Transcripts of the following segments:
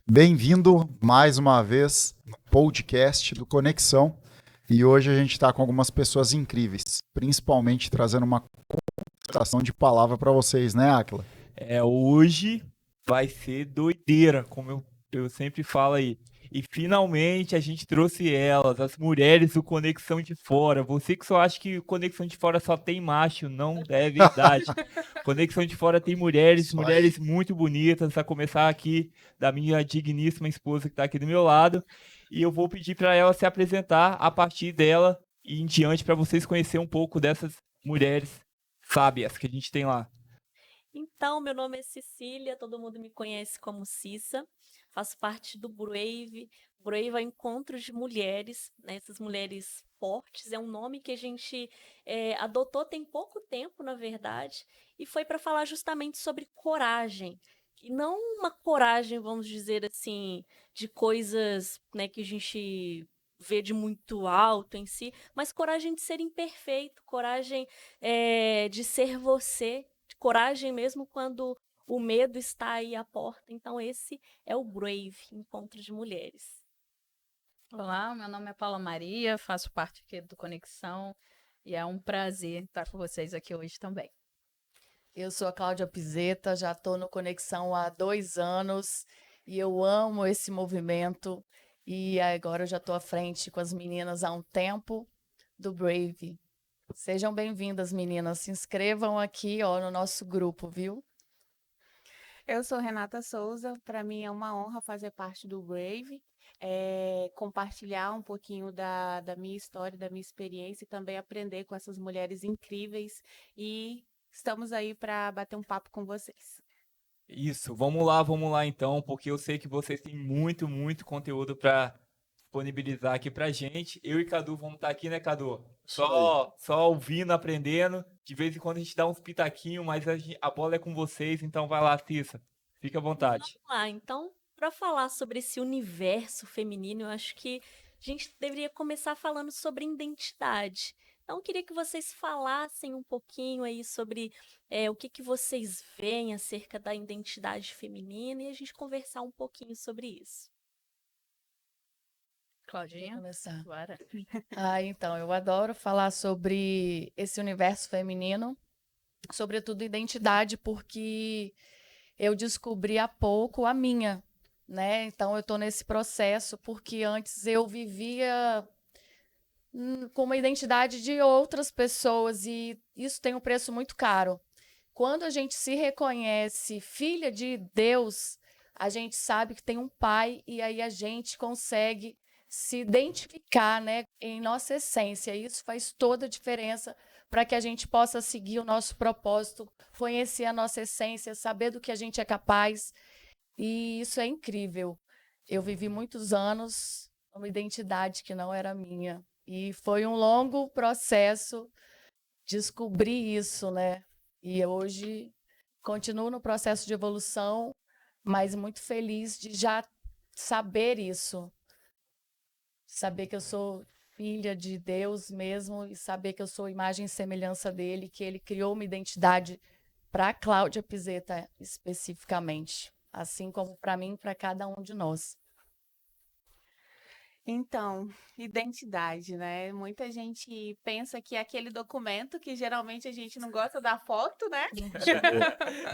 Bem-vindo mais uma vez no podcast do Conexão. E hoje a gente está com algumas pessoas incríveis, principalmente trazendo uma concentração de palavra para vocês, né, Aquila? Hoje vai ser doideira, como eu sempre falo aí. E finalmente a gente trouxe elas, as mulheres do Conexão de Fora. Você que só acha que Conexão de Fora só tem macho, não é verdade. Conexão de Fora tem mulheres, Isso mulheres aí. muito bonitas, a começar aqui da minha digníssima esposa que está aqui do meu lado. E eu vou pedir para ela se apresentar a partir dela e em diante para vocês conhecerem um pouco dessas mulheres sábias que a gente tem lá. Então, meu nome é Cecília, todo mundo me conhece como Cissa, faço parte do Brave. Brave é o encontro de mulheres, né? Essas mulheres fortes, é um nome que a gente adotou tem pouco tempo, na verdade, e foi para falar justamente sobre coragem. E não uma coragem, vamos dizer assim, de coisas, né, que a gente vê de muito alto em si, mas coragem de ser imperfeito, coragem de ser você, coragem mesmo quando o medo está aí à porta. Então, esse é o Brave, Encontro de Mulheres. Olá, meu nome é Paula Maria, faço parte aqui do Conexão e é um prazer estar com vocês aqui hoje também. Eu sou a Cláudia Pizeta, já estou no Conexão há 2 anos e eu amo esse movimento. E agora eu já estou à frente com as meninas há um tempo do Brave. Sejam bem-vindas, meninas. Se inscrevam aqui, ó, no nosso grupo, viu? Eu sou Renata Souza, para mim é uma honra fazer parte do Brave, compartilhar um pouquinho da minha história, da minha experiência e também aprender com essas mulheres incríveis e estamos aí para bater um papo com vocês. Isso, vamos lá então, porque eu sei que vocês têm muito conteúdo para disponibilizar aqui pra gente. Eu e Cadu vamos estar aqui, né, Cadu? Só ouvindo, aprendendo. De vez em quando a gente dá uns pitaquinhos, mas a bola é com vocês, então vai lá, Cissa. Fica à vontade. Vamos lá, então, para falar sobre esse universo feminino, eu acho que a gente deveria começar falando sobre identidade. Então, eu queria que vocês falassem um pouquinho aí sobre o que vocês veem acerca da identidade feminina e a gente conversar um pouquinho sobre isso. Quer Claudinha, começar? bora. Então, eu adoro falar sobre esse universo feminino, sobretudo identidade, porque eu descobri há pouco a minha, né? Então, eu estou nesse processo porque antes eu vivia com uma identidade de outras pessoas e isso tem um preço muito caro. Quando a gente se reconhece filha de Deus, a gente sabe que tem um pai e aí a gente consegue se identificar, né, em nossa essência. Isso faz toda a diferença para que a gente possa seguir o nosso propósito, conhecer a nossa essência, saber do que a gente é capaz. E isso é incrível. Eu vivi muitos anos uma identidade que não era minha. E foi um longo processo descobrir isso, né? E hoje continuo no processo de evolução, mas muito feliz de já saber isso. Saber que eu sou filha de Deus mesmo e saber que eu sou imagem e semelhança dele, que ele criou uma identidade para a Cláudia Pizeta especificamente, assim como para mim e para cada um de nós. Então, identidade, né? Muita gente pensa que é aquele documento que geralmente a gente não gosta da foto, né?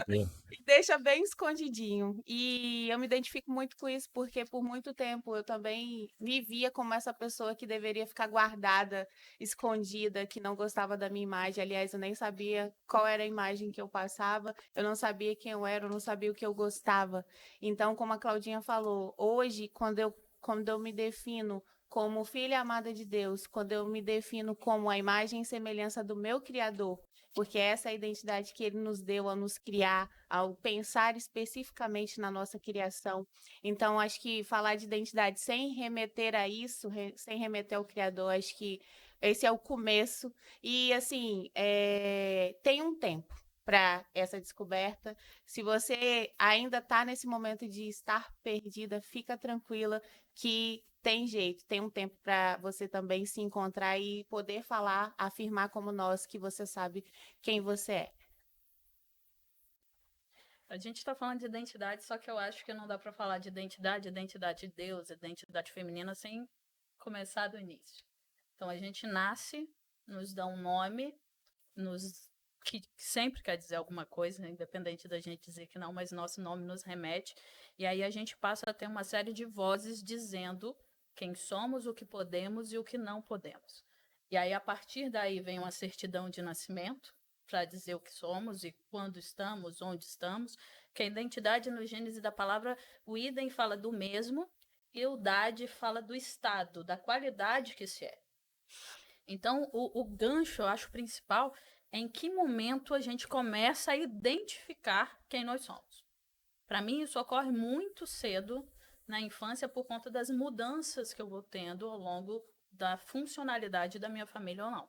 E deixa bem escondidinho. E eu me identifico muito com isso porque por muito tempo eu também vivia como essa pessoa que deveria ficar guardada, escondida, que não gostava da minha imagem. Aliás, eu nem sabia qual era a imagem que eu passava, eu não sabia quem eu era, eu não sabia o que eu gostava. Então, como a Claudinha falou, hoje, quando eu me defino como filha amada de Deus, quando eu me defino como a imagem e semelhança do meu Criador, porque essa é a identidade que ele nos deu ao nos criar, ao pensar especificamente na nossa criação. Então, acho que falar de identidade sem remeter a isso, sem remeter ao Criador, acho que esse é o começo. E, assim, tem um tempo para essa descoberta. Se você ainda está nesse momento de estar perdida, fica tranquila que tem jeito, tem um tempo para você também se encontrar e poder falar, afirmar como nós que você sabe quem você é. A gente está falando de identidade, só que eu acho que não dá para falar de identidade de Deus, identidade feminina, sem começar do início. Então, a gente nasce, nos dá um nome, que sempre quer dizer alguma coisa, independente da gente dizer que não, mas nosso nome nos remete. E aí a gente passa a ter uma série de vozes dizendo quem somos, o que podemos e o que não podemos. E aí, a partir daí, vem uma certidão de nascimento, para dizer o que somos e quando estamos, onde estamos, que a identidade no Gênesis da palavra, o idem fala do mesmo e o dade fala do estado, da qualidade que se é. Então, o gancho, eu acho, principal é em que momento a gente começa a identificar quem nós somos. Para mim, isso ocorre muito cedo na infância por conta das mudanças que eu vou tendo ao longo da funcionalidade da minha família ou não.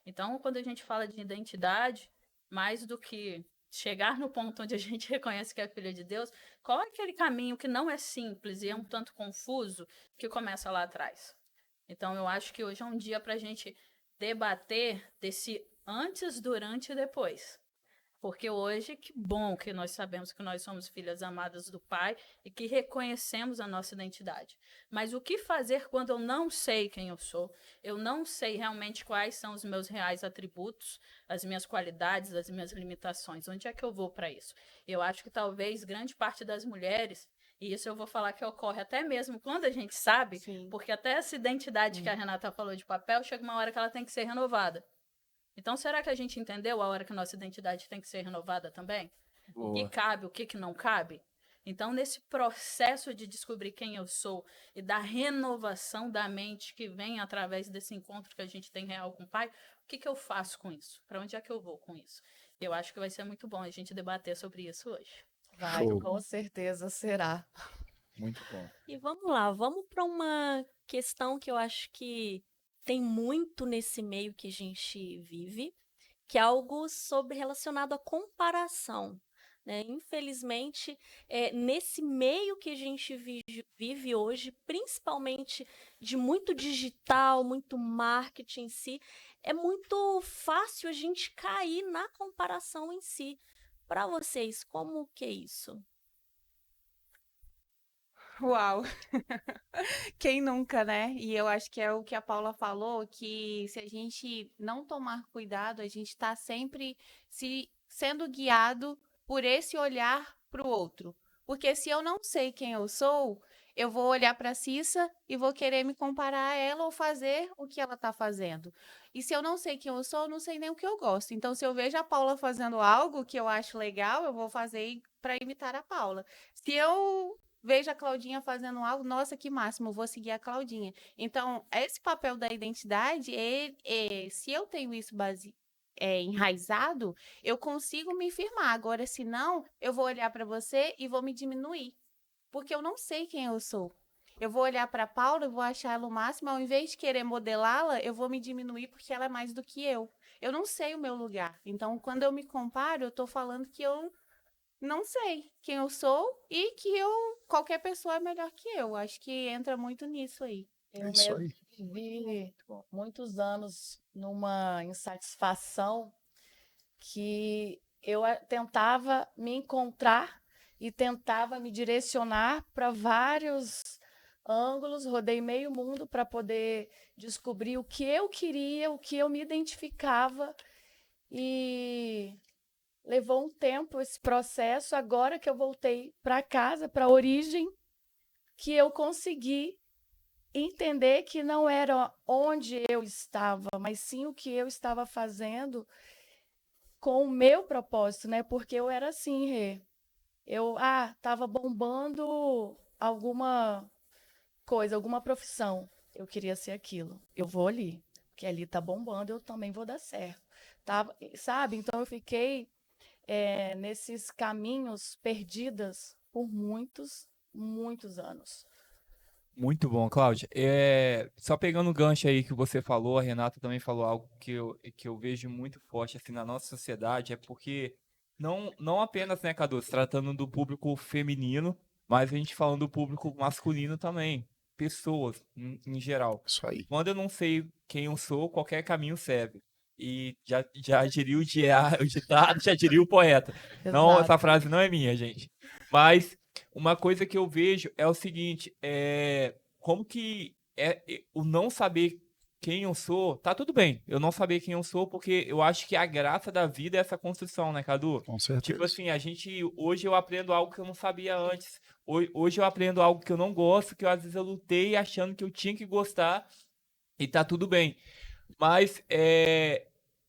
Então, quando a gente fala de identidade, mais do que chegar no ponto onde a gente reconhece que é filha de Deus, qual é aquele caminho que não é simples e é um tanto confuso que começa lá atrás? Então, eu acho que hoje é um dia para a gente debater desse antes, durante e depois. Porque hoje, que bom que nós sabemos que nós somos filhas amadas do Pai e que reconhecemos a nossa identidade. Mas o que fazer quando eu não sei quem eu sou? Eu não sei realmente quais são os meus reais atributos, as minhas qualidades, as minhas limitações. Onde é que eu vou para isso? Eu acho que talvez grande parte das mulheres, e isso eu vou falar que ocorre até mesmo quando a gente sabe, Sim. porque até essa identidade que a Renata falou de papel, chega uma hora que ela tem que ser renovada. Então, será que a gente entendeu a hora que a nossa identidade tem que ser renovada também? O que cabe, o que não cabe? Então, nesse processo de descobrir quem eu sou e da renovação da mente que vem através desse encontro que a gente tem real com o Pai, o que eu faço com isso? Para onde é que eu vou com isso? Eu acho que vai ser muito bom a gente debater sobre isso hoje. Vai, Show. com certeza será. Muito bom. E vamos lá, vamos para uma questão que eu acho que tem muito nesse meio que a gente vive, que é algo sobre relacionado à comparação, né? Infelizmente, nesse meio que a gente vive hoje, principalmente de muito digital, muito marketing em si, é muito fácil a gente cair na comparação em si. Para vocês, como que é isso? Uau! Quem nunca, né? E eu acho que é o que a Paula falou, que se a gente não tomar cuidado, a gente está sempre sendo guiado por esse olhar para o outro. Porque se eu não sei quem eu sou, eu vou olhar para a Cissa e vou querer me comparar a ela ou fazer o que ela está fazendo. E se eu não sei quem eu sou, eu não sei nem o que eu gosto. Então, se eu vejo a Paula fazendo algo que eu acho legal, eu vou fazer para imitar a Paula. Se eu vejo a Claudinha fazendo algo, nossa, que máximo, vou seguir a Claudinha. Então, esse papel da identidade, se eu tenho isso enraizado, eu consigo me firmar. Agora, se não, eu vou olhar para você e vou me diminuir, porque eu não sei quem eu sou. Eu vou olhar para a Paula e vou achar ela o máximo, ao invés de querer modelá-la, eu vou me diminuir porque ela é mais do que eu. Eu não sei o meu lugar. Então, quando eu me comparo, eu estou falando que eu não sei quem eu sou e que qualquer pessoa é melhor que eu. Acho que entra muito nisso aí. Eu isso mesmo aí. vivi muitos anos numa insatisfação que eu tentava me encontrar e tentava me direcionar para vários ângulos, rodei meio mundo para poder descobrir o que eu queria, o que eu me identificava, e levou um tempo esse processo. Agora que eu voltei para casa, para a origem, que eu consegui entender que não era onde eu estava, mas sim o que eu estava fazendo com o meu propósito, né? Porque eu era assim, Rê. Eu estava bombando alguma coisa, alguma profissão. Eu queria ser aquilo. Eu vou ali, porque ali tá bombando, eu também vou dar certo. Sabe? Então eu fiquei nesses caminhos perdidas por muitos, muitos anos. Muito bom, Cláudia. Só pegando o gancho aí que você falou, a Renata também falou algo que eu vejo muito forte assim, na nossa sociedade, é porque não apenas, né, Cadu, se tratando do público feminino, mas a gente falando do público masculino também, pessoas em geral. Isso aí. Quando eu não sei quem eu sou, qualquer caminho serve. E já diria o ditado, já diria o poeta. Não, Exato. essa frase não é minha, gente. Mas uma coisa que eu vejo é o seguinte, como que o não saber quem eu sou, tá tudo bem, eu não saber quem eu sou, porque eu acho que a graça da vida é essa construção, né, Cadu? Com Tipo certeza. assim, hoje eu aprendo algo que eu não sabia antes. Hoje eu aprendo algo que eu não gosto, que às vezes eu lutei achando que eu tinha que gostar, e tá tudo bem. Mas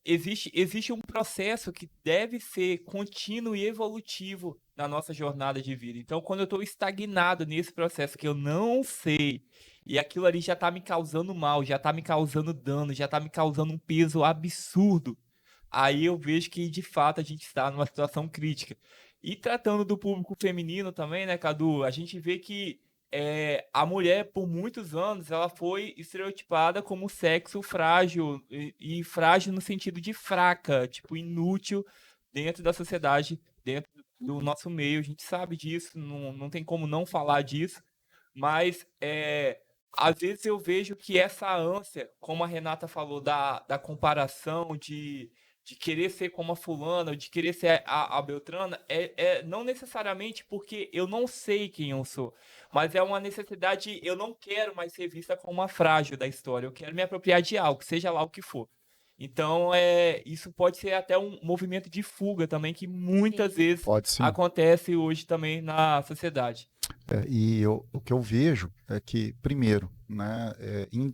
existe um processo que deve ser contínuo e evolutivo na nossa jornada de vida. Então, quando eu estou estagnado nesse processo que eu não sei, e aquilo ali já está me causando mal, já está me causando dano, já está me causando um peso absurdo, aí eu vejo que, de fato, a gente está numa situação crítica. E tratando do público feminino também, né, Cadu? A gente vê que a mulher, por muitos anos, ela foi estereotipada como sexo frágil, e frágil no sentido de fraca, tipo, inútil dentro da sociedade, dentro do nosso meio. A gente sabe disso, não tem como não falar disso, mas às vezes eu vejo que essa ânsia, como a Renata falou, da comparação, de querer ser como a fulana, de querer ser a Beltrana, não necessariamente porque eu não sei quem eu sou, mas é uma necessidade, eu não quero mais ser vista como a frágil da história, eu quero me apropriar de algo, seja lá o que for. Então, isso pode ser até um movimento de fuga também, que muitas Sim. vezes Pode sim. acontece hoje também na sociedade. O que eu vejo é que, primeiro, né,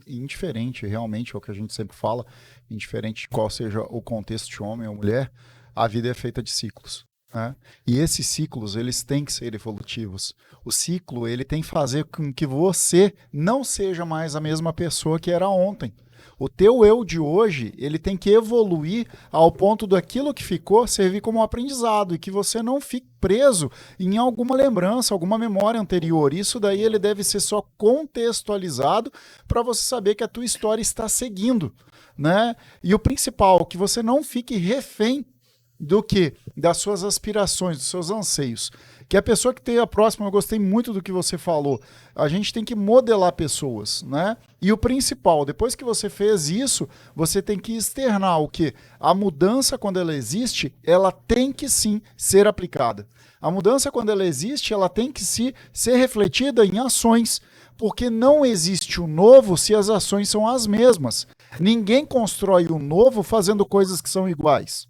indiferente realmente é o que a gente sempre fala, indiferente de qual seja o contexto de homem ou mulher, a vida é feita de ciclos. Né? E esses ciclos, eles têm que ser evolutivos. O ciclo, ele tem que fazer com que você não seja mais a mesma pessoa que era ontem. O teu eu de hoje, ele tem que evoluir ao ponto daquilo que ficou servir como um aprendizado e que você não fique preso em alguma lembrança, alguma memória anterior. Isso daí ele deve ser só contextualizado para você saber que a tua história está seguindo, né? E o principal, que você não fique refém do que? Das suas aspirações, dos seus anseios. Que a pessoa que esteja próxima, eu gostei muito do que você falou, a gente tem que modelar pessoas, né? E o principal, depois que você fez isso, você tem que externar o quê? A mudança, quando ela existe, ela tem que sim ser aplicada. A mudança, quando ela existe, ela tem que ser refletida em ações, porque não existe o novo se as ações são as mesmas. Ninguém constrói o novo fazendo coisas que são iguais.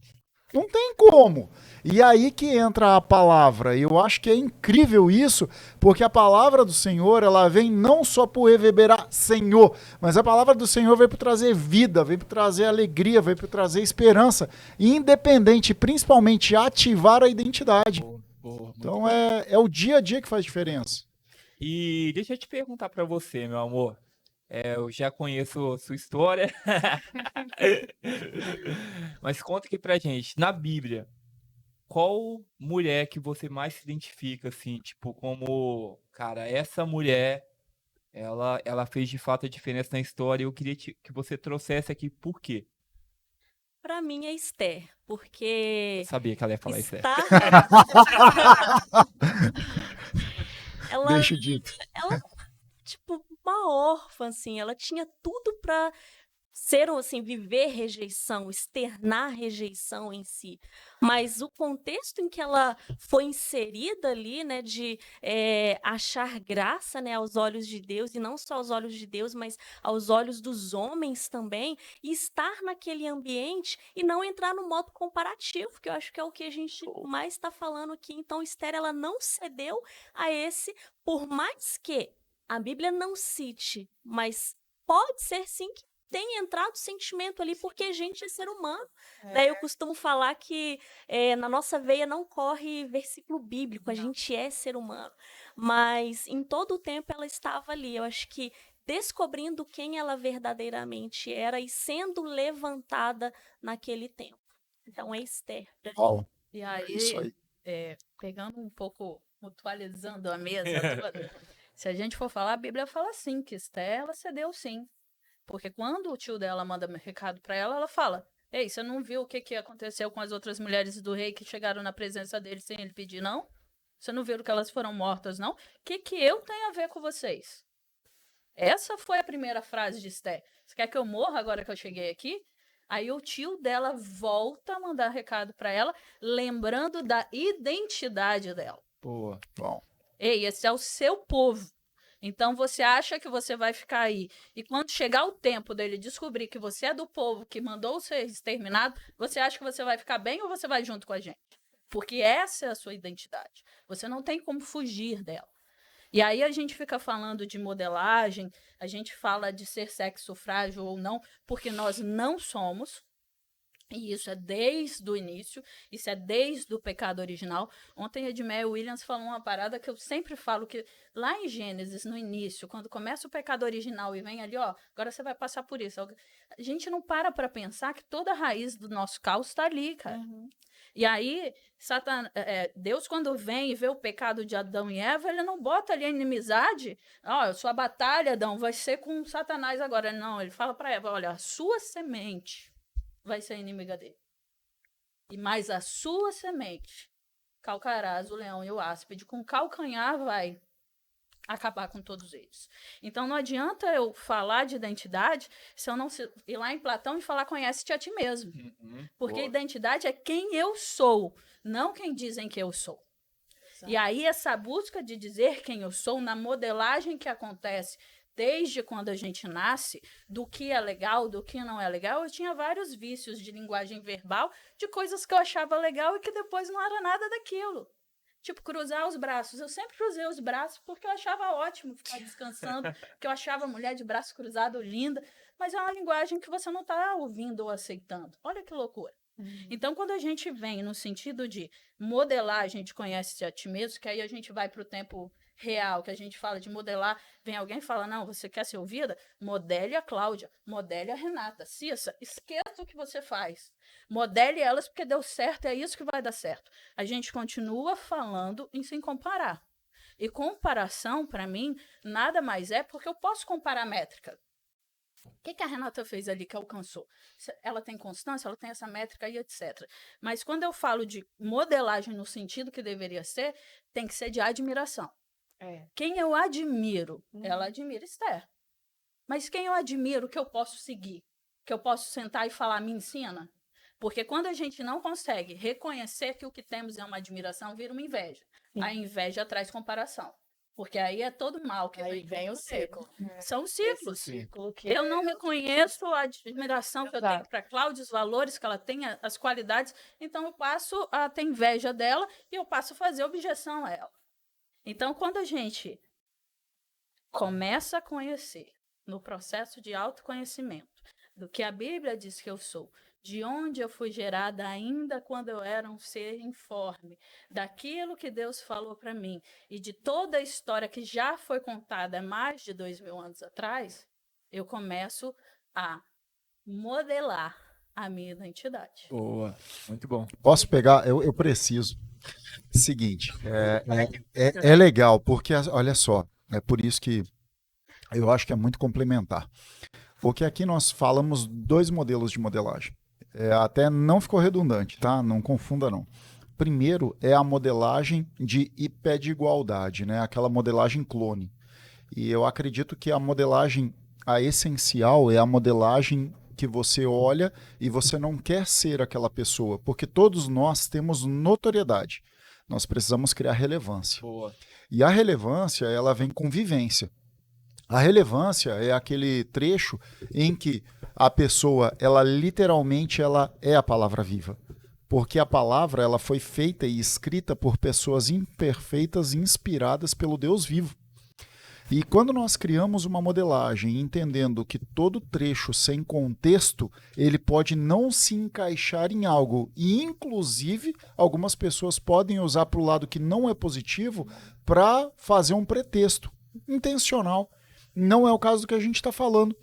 Não tem como. E aí que entra a palavra. Eu acho que é incrível isso, porque a palavra do Senhor, ela vem não só por reverberar Senhor, mas a palavra do Senhor veio para trazer vida, veio para trazer alegria, veio para trazer esperança, independente, principalmente ativar a identidade. Boa, Então é o dia a dia que faz diferença. E deixa eu te perguntar pra você, meu amor. Eu já conheço sua história, mas conta aqui pra gente, na Bíblia, qual mulher que você mais se identifica, assim, tipo, como, cara, essa mulher, ela fez de fato a diferença na história, e eu queria que você trouxesse aqui por quê. Para mim é Esther, Eu porque sabia que ela ia falar isso. está ela Deixa dito. ela tipo uma órfã assim, ela tinha tudo para ser assim, viver rejeição, externar rejeição em si. Mas o contexto em que ela foi inserida ali, né, de achar graça, né, aos olhos de Deus, e não só aos olhos de Deus, mas aos olhos dos homens também, e estar naquele ambiente e não entrar no modo comparativo, que eu acho que é o que a gente mais está falando aqui. Então, Esther, ela não cedeu a esse, por mais que a Bíblia não cite, mas pode ser sim que tem entrado sentimento ali, porque a gente é ser humano. Né? Eu costumo falar que na nossa veia não corre versículo bíblico, a gente é ser humano. Mas em todo o tempo ela estava ali. Eu acho que descobrindo quem ela verdadeiramente era e sendo levantada naquele tempo. Então é Esther. Paulo, E isso aí, aí. pegando um pouco, mutualizando a mesa toda, se a gente for falar, a Bíblia fala sim, que Esther, ela cedeu sim. Porque quando o tio dela manda recado para ela, ela fala: ei, você não viu o que aconteceu com as outras mulheres do rei que chegaram na presença dele sem ele pedir, não? Você não viu que elas foram mortas, não? O que eu tenho a ver com vocês? Essa foi a primeira frase de Esther. Você quer que eu morra agora que eu cheguei aqui? Aí o tio dela volta a mandar recado para ela, lembrando da identidade dela. Boa. Bom, Ei, esse é o seu povo. Então você acha que você vai ficar aí. E quando chegar o tempo dele descobrir que você é do povo que mandou ser exterminado, você acha que você vai ficar bem ou você vai junto com a gente? Porque essa é a sua identidade. Você não tem como fugir dela. E aí a gente fica falando de modelagem, a gente fala de ser sexo frágil ou não, porque nós não somos. E isso é desde o início, isso é desde o pecado original. Ontem a Edmeia Williams falou uma parada que eu sempre falo, que lá em Gênesis, no início, quando começa o pecado original e vem ali, ó, agora você vai passar por isso. A gente não para pensar que toda a raiz do nosso caos está ali, cara. E aí, Deus, quando vem e vê o pecado de Adão e Eva, ele não bota ali a inimizade. Ó, sua batalha, Adão, vai ser com Satanás agora. Não, ele fala para Eva, olha, a sua semente vai ser inimiga dele. E mais a sua semente calcarás o leão e o áspide. Com calcanhar vai acabar com todos eles. Então não adianta eu falar de identidade se eu não ir lá em Platão e falar conhece-te a ti mesmo. Porque identidade é quem eu sou, não quem dizem que eu sou. Exato. E aí essa busca de dizer quem eu sou, na modelagem que acontece desde quando a gente nasce, do que é legal, do que não é legal, eu tinha vários vícios de linguagem verbal, de coisas que eu achava legal e que depois não era nada daquilo. Tipo, cruzar os braços. Eu sempre cruzei os braços porque eu achava ótimo ficar descansando, porque eu achava a mulher de braço cruzado linda, mas é uma linguagem que você não está ouvindo ou aceitando. Olha que loucura. Então, quando a gente vem no sentido de modelar, a gente conhece a ti mesmo, que aí a gente vai para o tempo real, que a gente fala de modelar, vem alguém e fala, não, você quer ser ouvida? Modele a Cláudia, modele a Renata, Cissa, esqueça o que você faz. Modele elas porque deu certo, é isso que vai dar certo. A gente continua falando em se comparar. E comparação, para mim, nada mais é porque eu posso comparar métrica. O que a Renata fez ali que alcançou? Ela tem constância, ela tem essa métrica e etc. Mas quando eu falo de modelagem no sentido que deveria ser, tem que ser de admiração. Quem eu admiro, ela admira Esther. Mas quem eu admiro que eu posso seguir, que eu posso sentar e falar, me ensina? Porque quando a gente não consegue reconhecer que o que temos é uma admiração, vira uma inveja. A inveja traz comparação. Porque aí é todo mal que aí vem o ciclo. São ciclos. Ciclo que eu não reconheço a admiração que eu tenho para Cláudia, os valores que ela tem, as qualidades. Então eu passo a ter inveja dela e eu passo a fazer objeção a ela. Então, quando a gente começa a conhecer, no processo de autoconhecimento, do que a Bíblia diz que eu sou, de onde eu fui gerada ainda quando eu era um ser informe, daquilo que Deus falou para mim e de toda a história que já foi contada há mais de 2000 anos atrás, eu começo a modelar a minha identidade. Boa, muito bom. Posso pegar? Eu preciso. Seguinte, é legal, porque, olha só, é por isso que eu acho que é muito complementar. Porque aqui nós falamos 2 modelos de modelagem. Até não ficou redundante, tá? Não confunda, não. Primeiro é a modelagem de pé de igualdade, né? Aquela modelagem clone. E eu acredito que a modelagem, a essencial, é a modelagem que você olha e você não quer ser aquela pessoa, porque todos nós temos notoriedade. Nós precisamos criar relevância. Boa. E a relevância, ela vem com vivência. A relevância é aquele trecho em que a pessoa, ela literalmente ela é a palavra viva. Porque a palavra ela foi feita e escrita por pessoas imperfeitas inspiradas pelo Deus vivo. E quando nós criamos uma modelagem entendendo que todo trecho sem contexto, ele pode não se encaixar em algo, e inclusive algumas pessoas podem usar para o lado que não é positivo para fazer um pretexto intencional. Não é o caso do que a gente está falando.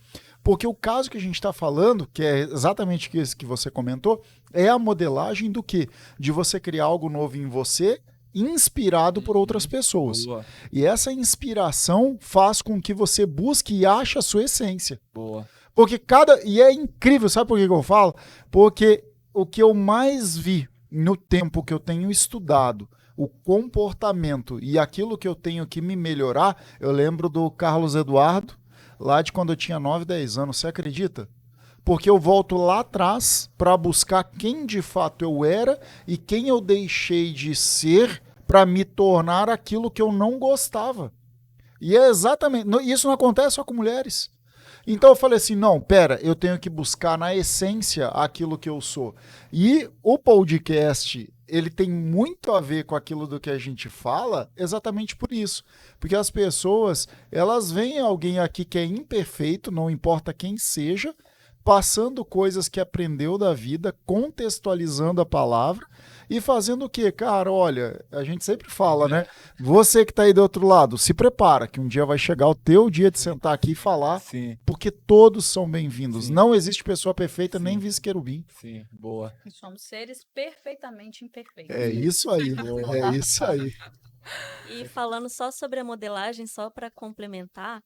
Porque o caso que a gente está falando, que é exatamente isso que você comentou, é a modelagem do quê? De você criar algo novo em você, inspirado por outras pessoas. Boa. E essa inspiração faz com que você busque e ache a sua essência. Boa. Porque e é incrível, sabe por que eu falo? Porque o que eu mais vi no tempo que eu tenho estudado, o comportamento e aquilo que eu tenho que me melhorar, eu lembro do Carlos Eduardo, lá de quando eu tinha 9, 10 anos, você acredita? porque eu volto lá atrás para buscar quem de fato eu era e quem eu deixei de ser para me tornar aquilo que eu não gostava. E é exatamente, isso não acontece só com mulheres. Então eu falei assim, não, pera, eu tenho que buscar na essência aquilo que eu sou. E o podcast, ele tem muito a ver com aquilo do que a gente fala, exatamente por isso. Porque as pessoas, elas veem alguém aqui que é imperfeito, não importa quem seja, passando coisas que aprendeu da vida, contextualizando a palavra e fazendo o quê? Cara, olha, a gente sempre fala, né? Você que tá aí do outro lado, se prepara, que um dia vai chegar o teu dia de sentar aqui e falar, Sim, porque todos são bem-vindos. Sim. Não existe pessoa perfeita, Sim. nem vice-querubim. sim, boa. Somos seres perfeitamente imperfeitos. É isso aí, é isso aí. E falando só sobre a modelagem, só para complementar,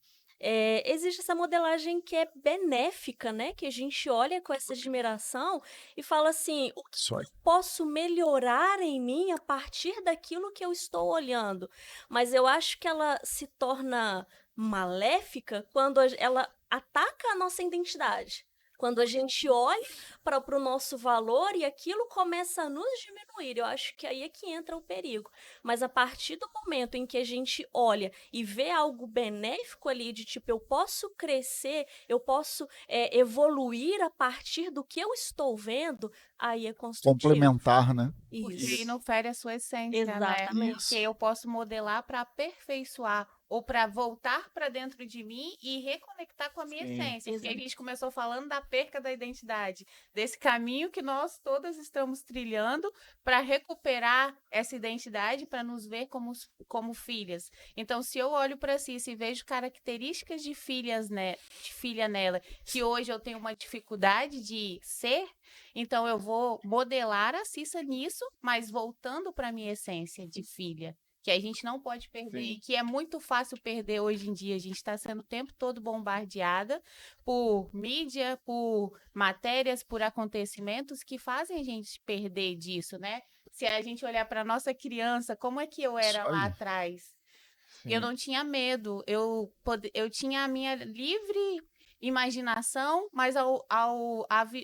existe essa modelagem que é benéfica, né? Que a gente olha com essa admiração e fala assim, o que Isso aí. posso melhorar em mim a partir daquilo que eu estou olhando? Mas eu acho que ela se torna maléfica quando ela ataca a nossa identidade. Quando a gente olha para o nosso valor e aquilo começa a nos diminuir, eu acho que aí é que entra o perigo. Mas a partir do momento em que a gente olha e vê algo benéfico ali, de tipo, eu posso crescer, eu posso evoluir a partir do que eu estou vendo, aí é construtivo. Complementar, né? Porque Isso. aí não fere a sua essência, Exatamente. né? Porque eu posso modelar para aperfeiçoar ou para voltar para dentro de mim e reconectar com a minha Sim. essência. Porque a Exato. gente começou falando da perca da identidade, desse caminho que nós todas estamos trilhando para recuperar essa identidade, para nos ver como filhas. Então, se eu olho para Cissa e vejo características de filha nela, que hoje eu tenho uma dificuldade de ser, então eu vou modelar a Cissa nisso, mas voltando para minha essência de filha, que a gente não pode perder Sim. e que é muito fácil perder hoje em dia. A gente está sendo o tempo todo bombardeada por mídia, por matérias, por acontecimentos que fazem a gente perder disso, né? Se a gente olhar para nossa criança, como é que eu era Isso lá aí. atrás? Sim. Eu não tinha medo, eu tinha a minha livre imaginação, mas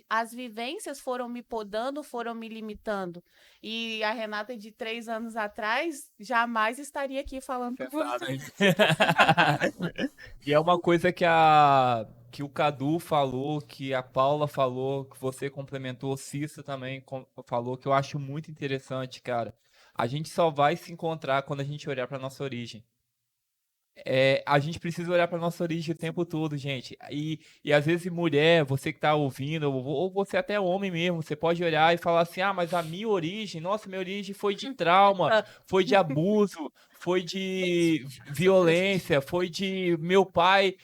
as vivências foram me podando, foram me limitando. E a Renata de 3 anos atrás jamais estaria aqui falando com Sentado você. aí. E é uma coisa que o Cadu falou, que a Paula falou, que você complementou, o Cissa também falou, que eu acho muito interessante, cara. A gente só vai se encontrar quando a gente olhar para nossa origem. A gente precisa olhar para nossa origem o tempo todo, gente. E às vezes, mulher, você que tá ouvindo, ou você até homem mesmo, você pode olhar e falar assim: ah, mas a minha origem, nossa, minha origem foi de trauma, foi de abuso, foi de violência, foi de meu pai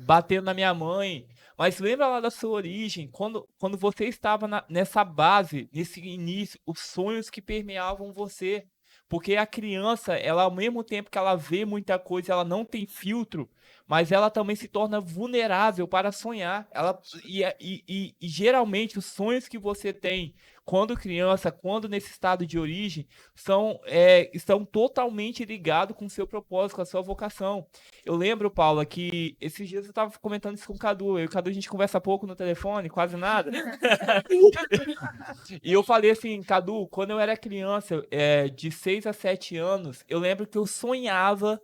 batendo na minha mãe. Mas lembra lá da sua origem, quando você estava nessa base, nesse início, os sonhos que permeavam você. Porque a criança, ela ao mesmo tempo que ela vê muita coisa, ela não tem filtro, mas ela também se torna vulnerável para sonhar. E geralmente os sonhos que você tem quando criança, quando nesse estado de origem, estão totalmente ligados com o seu propósito, com a sua vocação. Eu lembro, Paula, que esses dias eu estava comentando isso com o Cadu. Eu e o Cadu, a gente conversa pouco no telefone, quase nada. E eu falei assim, Cadu, quando eu era criança, de 6 a 7 anos, eu lembro que eu sonhava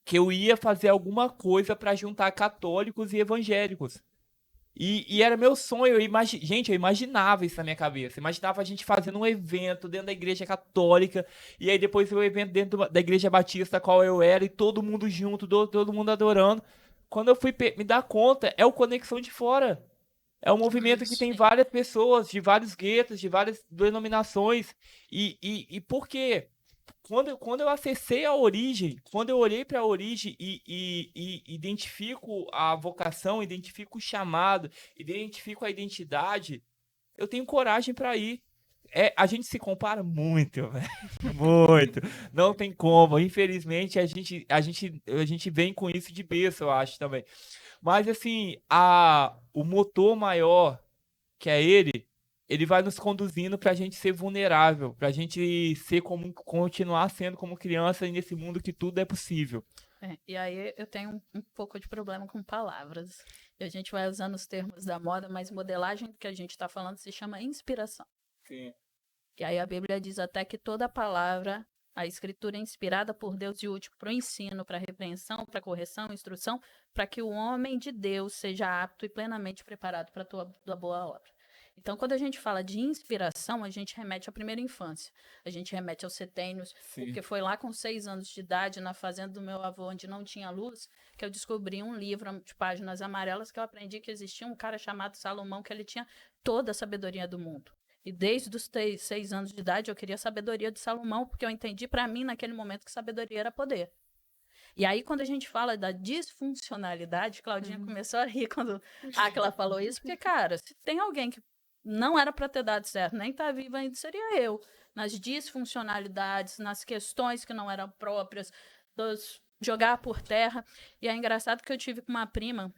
que eu ia fazer alguma coisa para juntar católicos e evangélicos. E era meu sonho, gente, eu imaginava isso na minha cabeça. Imaginava a gente fazendo um evento dentro da igreja católica, e aí depois o evento dentro da igreja batista, qual eu era, e todo mundo junto, todo mundo adorando. Quando eu fui me dar conta, é o Conexão de Fora. É um movimento que tem várias pessoas, de vários guetos, de várias denominações. E por quê? Quando eu acessei a origem, quando eu olhei para a origem e identifico a vocação, identifico o chamado, identifico a identidade, eu tenho coragem para ir. A gente se compara muito, velho. Muito. Não tem como. Infelizmente, a gente vem com isso de berço, eu acho também. Mas, assim, o motor maior, que é ele, ele vai nos conduzindo para a gente ser vulnerável, para a gente continuar sendo como criança nesse mundo que tudo é possível. E aí eu tenho um pouco de problema com palavras. E a gente vai usando os termos da moda, mas modelagem que a gente está falando se chama inspiração. Sim. E aí a Bíblia diz até que toda palavra, a escritura é inspirada por Deus e útil para o ensino, para a repreensão, para a correção, instrução, para que o homem de Deus seja apto e plenamente preparado para a tua boa obra. Então, quando a gente fala de inspiração, a gente remete à primeira infância. A gente remete aos setênios, porque foi lá com 6 anos de idade, na fazenda do meu avô, onde não tinha luz, que eu descobri um livro de páginas amarelas que eu aprendi que existia um cara chamado Salomão, que ele tinha toda a sabedoria do mundo. E desde os 6 anos de idade, eu queria a sabedoria de Salomão, porque eu entendi para mim, naquele momento, que sabedoria era poder. E aí, quando a gente fala da disfuncionalidade, Claudinha começou a rir quando a Aquila falou isso, porque, cara, se tem alguém que não era para ter dado certo, nem tá viva ainda, seria eu. Nas disfuncionalidades, nas questões que não eram próprias, jogar por terra. E é engraçado que eu tive com uma prima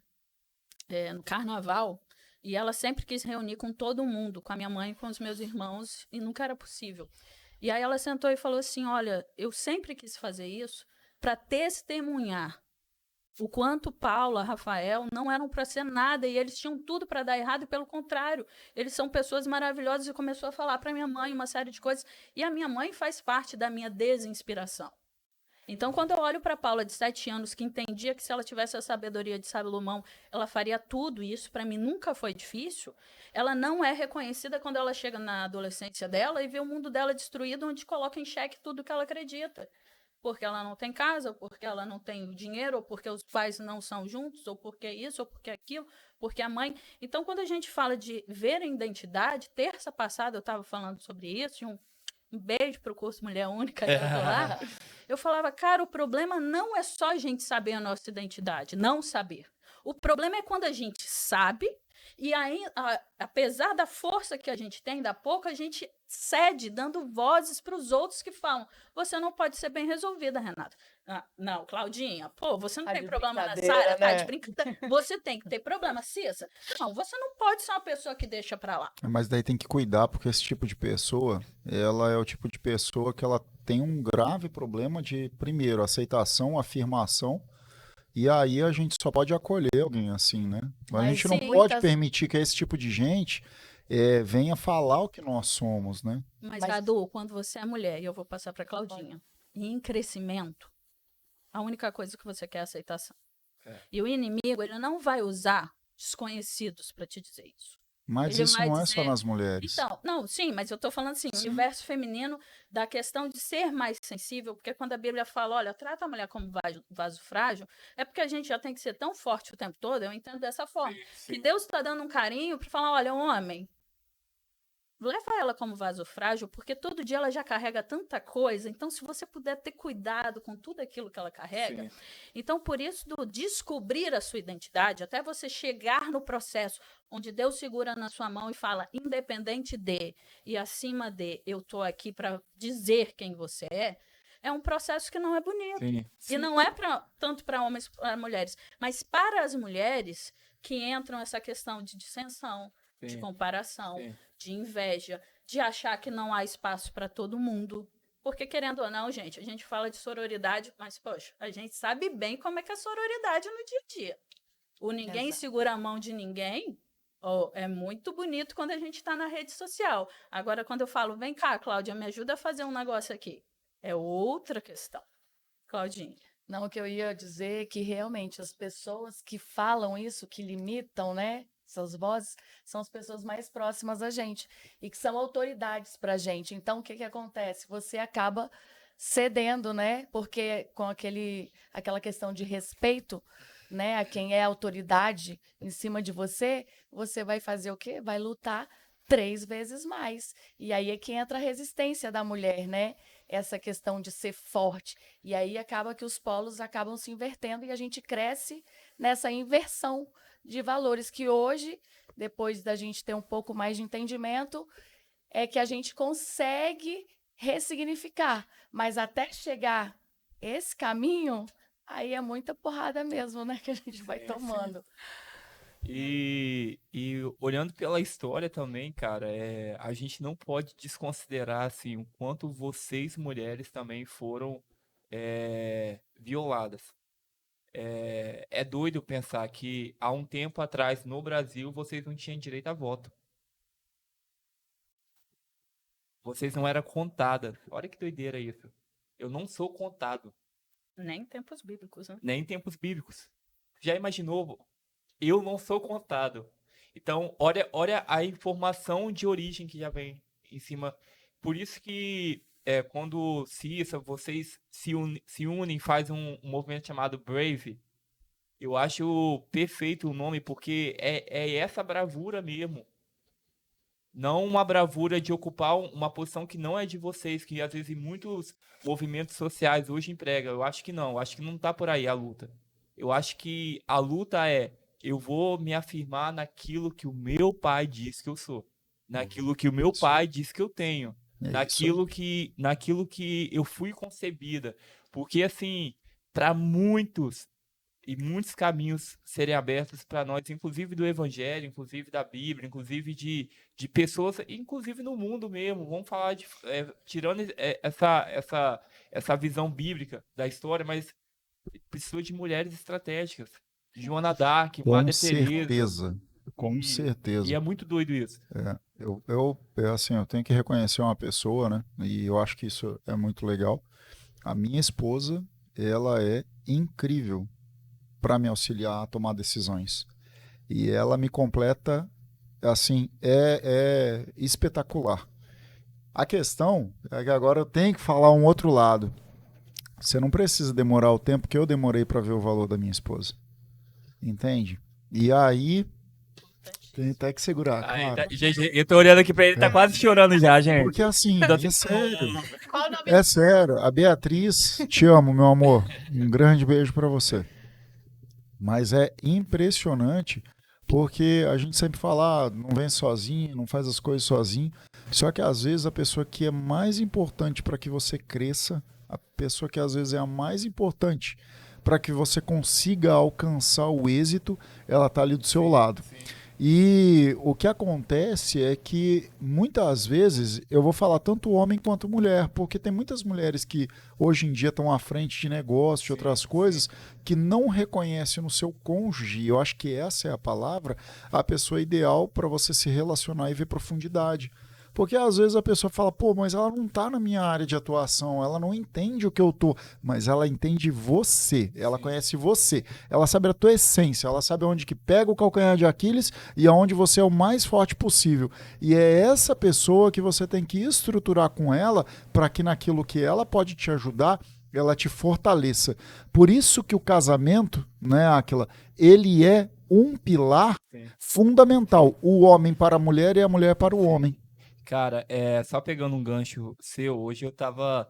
no carnaval, e ela sempre quis reunir com todo mundo, com a minha mãe, com os meus irmãos, e nunca era possível. E aí ela sentou e falou assim, olha, eu sempre quis fazer isso para testemunhar o quanto Paula, Rafael não eram para ser nada e eles tinham tudo para dar errado e pelo contrário, eles são pessoas maravilhosas e começou a falar para minha mãe uma série de coisas e a minha mãe faz parte da minha desinspiração. Então, quando eu olho para Paula de 7 anos que entendia que se ela tivesse a sabedoria de Salomão, ela faria tudo e isso para mim nunca foi difícil, ela não é reconhecida quando ela chega na adolescência dela e vê o mundo dela destruído onde coloca em xeque tudo que ela acredita. Porque ela não tem casa, ou porque ela não tem dinheiro, ou porque os pais não são juntos, ou porque isso, ou porque aquilo, porque a mãe... Então, quando a gente fala de ver a identidade, terça passada eu estava falando sobre isso, um beijo para o curso Mulher Única, que eu tô lá, eu falava, cara, o problema não é só a gente saber a nossa identidade, não saber. O problema é quando a gente sabe, e aí, apesar da força que a gente tem, da pouco, a gente cede, dando vozes para os outros que falam, você não pode ser bem resolvida, Renata. Não, Claudinha, pô, você não tem problema na Sara, tá de brincadeira. Você tem que ter problema, Cissa. Não, você não pode ser uma pessoa que deixa pra lá. Mas daí tem que cuidar, porque esse tipo de pessoa, ela é o tipo de pessoa que ela tem um grave problema de, primeiro, aceitação, afirmação, e aí a gente só pode acolher alguém assim, né? Mas a gente não pode permitir que esse tipo de gente venha falar o que nós somos, né? Mas, Cadu, quando você é mulher, e eu vou passar pra Claudinha, e em crescimento, a única coisa que você quer é aceitação. E o inimigo, ele não vai usar desconhecidos para te dizer isso. Mas isso não é só nas mulheres. Então, não, sim, mas eu tô falando assim, o universo feminino, da questão de ser mais sensível, porque quando a Bíblia fala, olha, trata a mulher como vaso frágil, é porque a gente já tem que ser tão forte o tempo todo, eu entendo dessa forma. Que Deus está dando um carinho para falar, olha, homem, leva ela como vaso frágil, porque todo dia ela já carrega tanta coisa. Então, se você puder ter cuidado com tudo aquilo que ela carrega. Então, por isso, do descobrir a sua identidade, até você chegar no processo onde Deus segura na sua mão e fala, independente de e acima de, eu estou aqui para dizer quem você é um processo que não é bonito. E não é tanto para homens e para mulheres, mas para as mulheres que entram essa questão de dissensão, de comparação, de inveja, de achar que não há espaço para todo mundo. Porque, querendo ou não, gente, a gente fala de sororidade, mas, poxa, a gente sabe bem como é que é a sororidade no dia a dia. O ninguém segura a mão de ninguém, é muito bonito quando a gente está na rede social. Agora, quando eu falo, vem cá, Cláudia, me ajuda a fazer um negócio aqui, é outra questão. Claudinha. Não, o que eu ia dizer é que realmente as pessoas que falam isso, que limitam, né? Essas vozes são as pessoas mais próximas a gente e que são autoridades para a gente. Então, o que acontece? Você acaba cedendo, né? Porque com aquela questão de respeito, né? A quem é autoridade em cima de você, você vai fazer o quê? Vai lutar 3 vezes mais. E aí é que entra a resistência da mulher, né? Essa questão de ser forte. E aí acaba que os polos acabam se invertendo e a gente cresce nessa inversão de valores que hoje, depois da gente ter um pouco mais de entendimento, é que a gente consegue ressignificar. Mas até chegar esse caminho, aí é muita porrada mesmo, né, que a gente vai tomando. E olhando pela história também, cara, a gente não pode desconsiderar assim, o quanto vocês, mulheres, também foram violadas. É doido pensar que há um tempo atrás, no Brasil, vocês não tinham direito a voto. Vocês não eram contadas. Olha que doideira isso. Eu não sou contado, Nem em tempos bíblicos, né? nem em tempos bíblicos. Já imaginou? Eu não sou contado. Então, olha a informação de origem que já vem em cima. Por isso que quando Cissa, vocês se unem, faz um movimento chamado Brave. Eu acho perfeito o nome, porque é essa bravura mesmo. Não uma bravura de ocupar uma posição que não é de vocês, que às vezes muitos movimentos sociais hoje empregam. Eu acho que não. Eu acho que não tá por aí a luta. Eu acho que a luta eu vou me afirmar naquilo que o meu pai diz que eu sou. Naquilo que o meu pai diz que eu tenho. Naquilo que eu fui concebida. Porque, assim, para muitos caminhos serem abertos para nós, inclusive do Evangelho, inclusive da Bíblia, inclusive de pessoas, inclusive no mundo mesmo. Vamos falar tirando essa visão bíblica da história, mas precisou de mulheres estratégicas. Joana d'Arc, Madre Teresa. Com certeza. E é muito doido isso. Assim, eu tenho que reconhecer uma pessoa, né? E eu acho que isso é muito legal. A minha esposa, ela é incrível para me auxiliar a tomar decisões. E ela me completa, assim, é espetacular. A questão é que agora eu tenho que falar um outro lado. Você não precisa demorar o tempo que eu demorei para ver o valor da minha esposa. Entende? E aí, tem até que segurar, cara. Gente, eu tô olhando aqui pra ele, tá quase chorando já, gente. Porque assim, é sério. É sério. A Beatriz, te amo, meu amor. Um grande beijo para você. Mas é impressionante, porque a gente sempre fala, não vem sozinho, não faz as coisas sozinho. Só que às vezes a pessoa que é mais importante para que você cresça, a pessoa que às vezes é a mais importante para que você consiga alcançar o êxito, ela está ali do seu lado. Sim. E o que acontece é que muitas vezes, eu vou falar tanto homem quanto mulher, porque tem muitas mulheres que hoje em dia estão à frente de negócio, de outras coisas, que não reconhecem no seu cônjuge, eu acho que essa é a palavra, a pessoa ideal para você se relacionar e ver profundidade. Porque às vezes a pessoa fala, pô, mas ela não está na minha área de atuação, ela não entende o que eu tô, mas ela entende você, ela conhece você, ela sabe a tua essência, ela sabe onde que pega o calcanhar de Aquiles e aonde você é o mais forte possível. E é essa pessoa que você tem que estruturar com ela para que naquilo que ela pode te ajudar, ela te fortaleça. Por isso que o casamento, né, Áquila, ele é um pilar fundamental. O homem para a mulher e a mulher para o homem. Cara, só pegando um gancho seu, hoje eu tava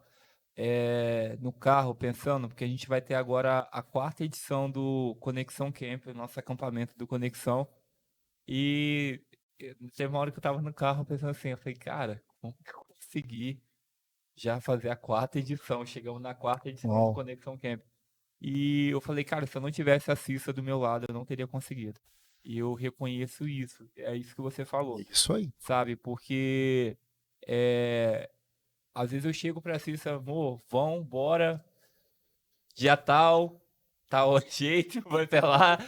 no carro pensando, porque a gente vai ter agora a 4ª edição do Conexão Camp, nosso acampamento do Conexão, e teve uma hora que eu tava no carro pensando assim, eu falei, cara, como que eu consegui já fazer a 4ª edição? Chegamos na 4ª edição do Conexão Camp. E eu falei, cara, se eu não tivesse a Cissa do meu lado, eu não teria conseguido. E eu reconheço isso. É isso que você falou. Isso aí. Sabe? Porque às vezes eu chego pra Cissa, amor, bora. Dia tal jeito, vai até lá.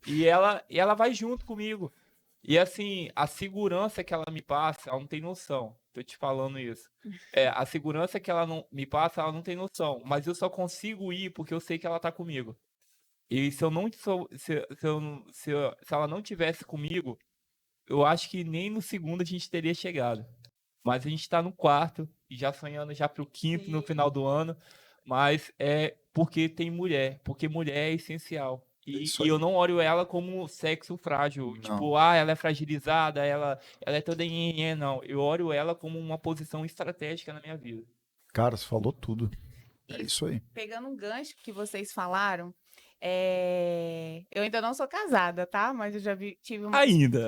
E ela vai junto comigo. E assim, a segurança que ela me passa, ela não tem noção. Tô te falando isso. A segurança que ela não me passa, ela não tem noção. Mas eu só consigo ir porque eu sei que ela tá comigo. E se ela não tivesse comigo, eu acho que nem no segundo a gente teria chegado. Mas a gente tá no 4º e já sonhando já pro 5º no final do ano. Mas é porque tem mulher, porque mulher é essencial. E eu não olho ela como sexo frágil. Não. Tipo, ela é fragilizada, ela é toda não. Eu olho ela como uma posição estratégica na minha vida. Cara, você falou tudo. É isso aí. Pegando um gancho que vocês falaram, eu ainda não sou casada, tá? Mas eu já tive uma... Ainda.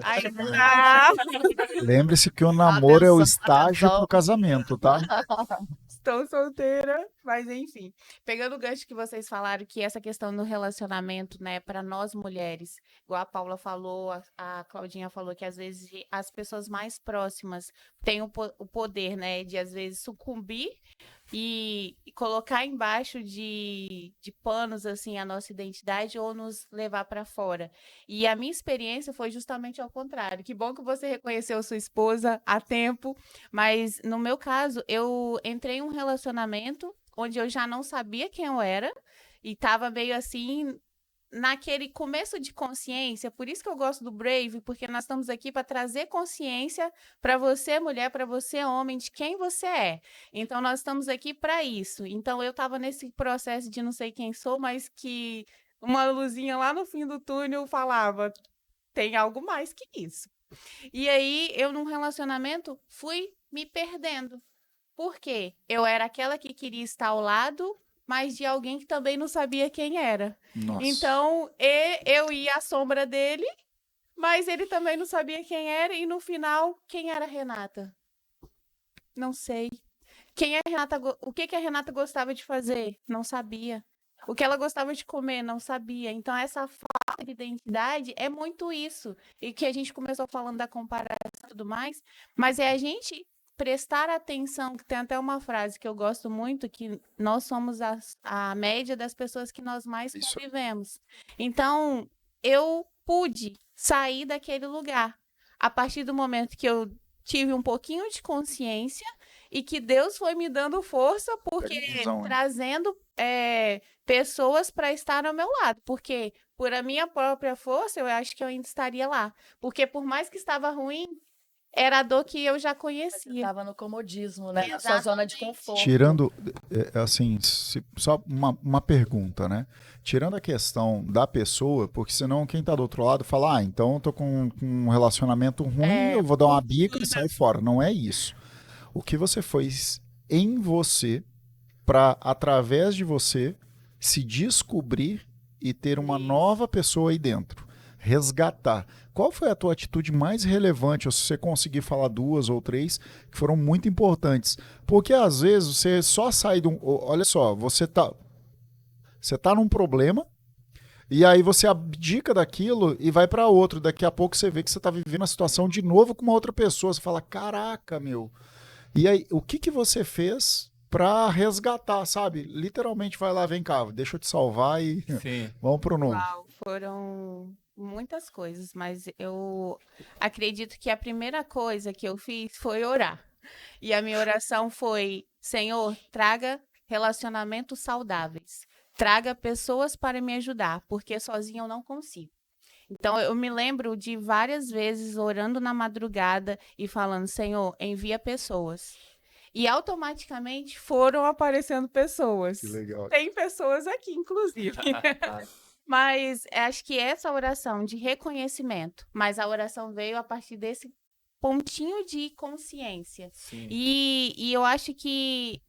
Lembre-se que o namoro é o estágio pro casamento, tá? Estou solteira, mas enfim. Pegando o gancho que vocês falaram, que essa questão do relacionamento, né, para nós mulheres, igual a Paula falou, a Claudinha falou que às vezes as pessoas mais próximas têm o poder, né, de às vezes sucumbir e colocar embaixo de panos, assim, a nossa identidade ou nos levar para fora. E a minha experiência foi justamente ao contrário. Que bom que você reconheceu sua esposa a tempo, mas no meu caso, eu entrei em um relacionamento onde eu já não sabia quem eu era e estava meio assim naquele começo de consciência. Por isso que eu gosto do Brave, porque nós estamos aqui para trazer consciência para você, mulher, para você, homem, de quem você é. Então, nós estamos aqui para isso. Então, eu estava nesse processo de não sei quem sou, mas que uma luzinha lá no fim do túnel falava, tem algo mais que isso. E aí, eu num relacionamento fui me perdendo. Por quê? Eu era aquela que queria estar ao lado, mas de alguém que também não sabia quem era. Nossa. Então, eu ia à sombra dele, mas ele também não sabia quem era, e no final, quem era a Renata? Não sei. Quem é a Renata? O que que a Renata gostava de fazer? Não sabia. O que ela gostava de comer? Não sabia. Então, essa falta de identidade é muito isso. E que a gente começou falando da comparação e tudo mais, mas é a gente prestar atenção, que tem até uma frase que eu gosto muito, que nós somos a média das pessoas que nós mais Isso. convivemos. Então, eu pude sair daquele lugar. A partir do momento que eu tive um pouquinho de consciência e que Deus foi me dando força, porque visão, hein? trazendo pessoas para estar ao meu lado. Porque por a minha própria força, eu acho que eu ainda estaria lá. Porque por mais que estava ruim, era a dor que eu já Você conhecia. estava no comodismo, né? Na sua zona de Exatamente. conforto. Tirando, assim, só uma pergunta, né? Tirando a questão da pessoa, porque senão quem tá do outro lado fala, então eu tô com um relacionamento ruim, eu vou dar uma bica e sair fora. Não é isso. O que você fez em você para, através de você, se descobrir e ter uma nova pessoa aí dentro. Resgatar. Qual foi a tua atitude mais relevante, ou se você conseguir falar 2 ou 3, que foram muito importantes? Porque às vezes você só sai de um... Olha só, você tá num problema, e aí você abdica daquilo e vai para outro. Daqui a pouco você vê que você tá vivendo a situação de novo com uma outra pessoa. Você fala, caraca, meu. E aí, o que você fez para resgatar, sabe? Literalmente vai lá, vem cá, deixa eu te salvar e Sim. vamos pro novo. Uau, foram muitas coisas, mas eu acredito que a primeira coisa que eu fiz foi orar. E a minha oração foi: Senhor, traga relacionamentos saudáveis. Traga pessoas para me ajudar, porque sozinha eu não consigo. Então, eu me lembro de várias vezes orando na madrugada e falando: Senhor, envia pessoas. E automaticamente foram aparecendo pessoas. Que legal. Tem pessoas aqui, inclusive. Mas acho que essa oração de reconhecimento, mas a oração veio a partir desse pontinho de consciência. Sim. E eu acho que